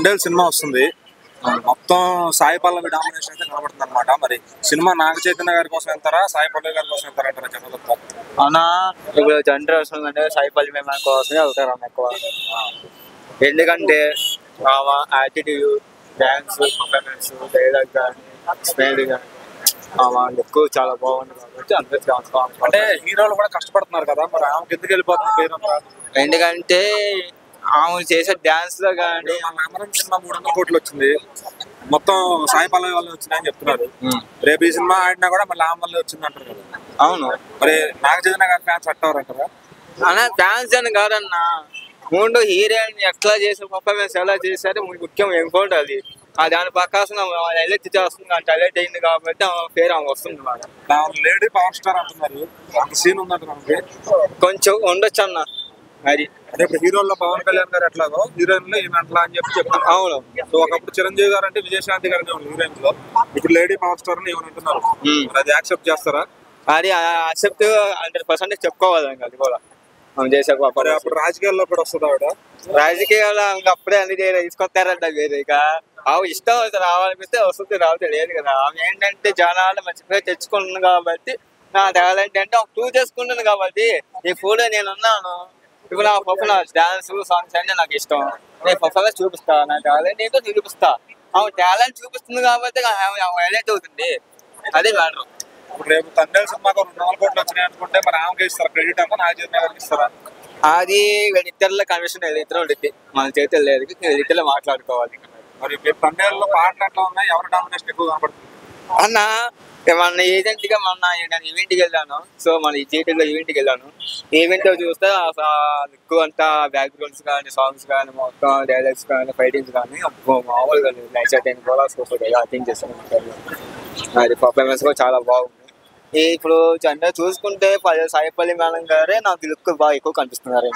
Thandel cinema వస్తుంది. మొత్తం Sai Pallavi domination అయితే కనబడుతుంది అనమాట. మరి సినిమా నాగ చైతన్య గారి కోసం వెళ్తారా, సాయి పల్లవి గారి కోసం వెళ్తారా అంటారా జనాలు? అన్నా ఇప్పుడు జనరేషన్ అంటే సాయి పల్లవి కోసమే వెళ్తారు అన్న ఎక్కువ. ఎందుకంటే యాటిట్యూడ్, డ్యాన్స్, పర్ఫార్మెన్స్, డైలాగ్ కానీ, స్మైల్ కానీ ఎక్కువ చాలా బాగుంది కాబట్టి అందరూ. అంటే హీరోలు కూడా కష్టపడుతున్నారు కదా, మరి ఆమెకి ఎందుకు వెళ్ళిపోతుంది పేరు? ఎందుకంటే ఆమె చేసే డాన్స్ లో కానీ అమరం సినిమా 300 కోట్లు వచ్చింది, మొత్తం సాయి పల్లవి వల్ల వచ్చిందని చెప్తున్నారు. రేపు ఈ సినిమా ఆడినా కూడా మళ్ళీ ఆమె వల్ల వచ్చింది అంటారు కదా. అవును. మరి నాగ చైతన్య గారి ఫ్యాన్స్ అట్టవరు అంటారా? అన్న ఫ్యాన్స్ అని కాదన్నా, ముందు హీరోయిన్ ఎట్లా చేసిన పర్ఫార్మెన్స్ ఎలా చేశారో ముఖ్యం ఇంపార్టెంట్ అది. దాని ప్రకాశం హైలైట్ చేస్తుంది, అంటే హైలైట్ అయింది కాబట్టి పేరు ఆమె వస్తుంది. లేడీ పవర్ స్టార్ అంటున్నారు, అంత సీన్ ఉందంటారు. కొంచెం ఉండొచ్చు అన్న. అది అదే ఇప్పుడు హీరోల్లో పవన్ కళ్యాణ్ గారు ఎట్లాగో హీరోయిన్ లో ఈమె అట్లా అని చెప్తాను. అవును. సో ఒకప్పుడు చిరంజీవి గారు అంటే విజయశాంతి గారు హీరోయిన్ లో, ఇప్పుడు లేడీ పవర్ స్టార్ అని ఏమని అంటున్నారు. అది యాక్సెప్ట్ చేస్తారా? అది యాక్సెప్ట్ 100% చెప్పుకోవాలి. అది కూడా మనం చేసే అప్పుడు రాజకీయాల్లో కూడా వస్తుంది ఆవిడ. రాజకీయాలు అప్పుడే అన్ని తీసుకొస్తారంట. వేరే ఇక ఆమె ఇష్టం రావాలనిపిస్తే వస్తుంది, రావచ్చు లేదు కదా. ఆమె ఏంటంటే జనాలు మంచిగా తెచ్చుకుంటుంది కాబట్టి, నా టాలెంట్ అంటే ప్రూవ్ చేసుకుంటుంది కాబట్టి ఈ ఫోటో నేను ఉన్నాను. ఇప్పుడు నా పర్ఫార్మెన్స్ డాన్స్ సాంగ్స్ అంటే నాకు ఇష్టం, నేను పర్ఫార్మెన్స్ చూపిస్తా, నా టాలెంట్ ఏంటో చూపిస్తా. ఆమె టాలెంట్ చూపిస్తుంది కాబట్టి హైలైట్ అవుతుంది. అదే మ్యాటర్. ఇప్పుడు రేపు తండేల్ సినిమాకు 200 కోట్లు వచ్చినాయి అనుకుంటే మరి ఆమెకి ఇస్తారా క్రెడిట్? అంతా నాగ చైతన్య గారికి ఇస్తారా? అది వీళ్ళిద్దరిలో కమిషన్ ఇద్దరు ఉంటుంది, మన చేతులు లేదు, వీళ్ళిద్దరిలో మాట్లాడుకోవాలి. మరి తండేల్లో పాటలు ఎట్లా ఉన్నాయి, ఎవరు డామినేషన్ ఎక్కువ కనపడుతుంది అన్న? మన ఏజెంట్ గా నేను ఈవెంట్కి వెళ్ళాను. సో మన ఈ థియేటర్లో ఈవెంట్కి వెళ్ళాను. ఈవెంట్ లో చూస్తే ఎక్కువ అంతా బ్యాక్గ్రౌండ్స్ కానీ, సాంగ్స్ కానీ, మొత్తం డైలాగ్స్ కానీ, ఫైటింగ్స్ కానీ మామూలుగా నైట్ 10 crores థింక్ చేస్తాను. అది పర్ఫార్మెన్స్ కూడా చాలా బాగుంది. ఇప్పుడు చూసుకుంటే సాయి పల్లవి మేడం గారే నాకు లుక్ బాగా ఎక్కువ కనిపిస్తున్నారు.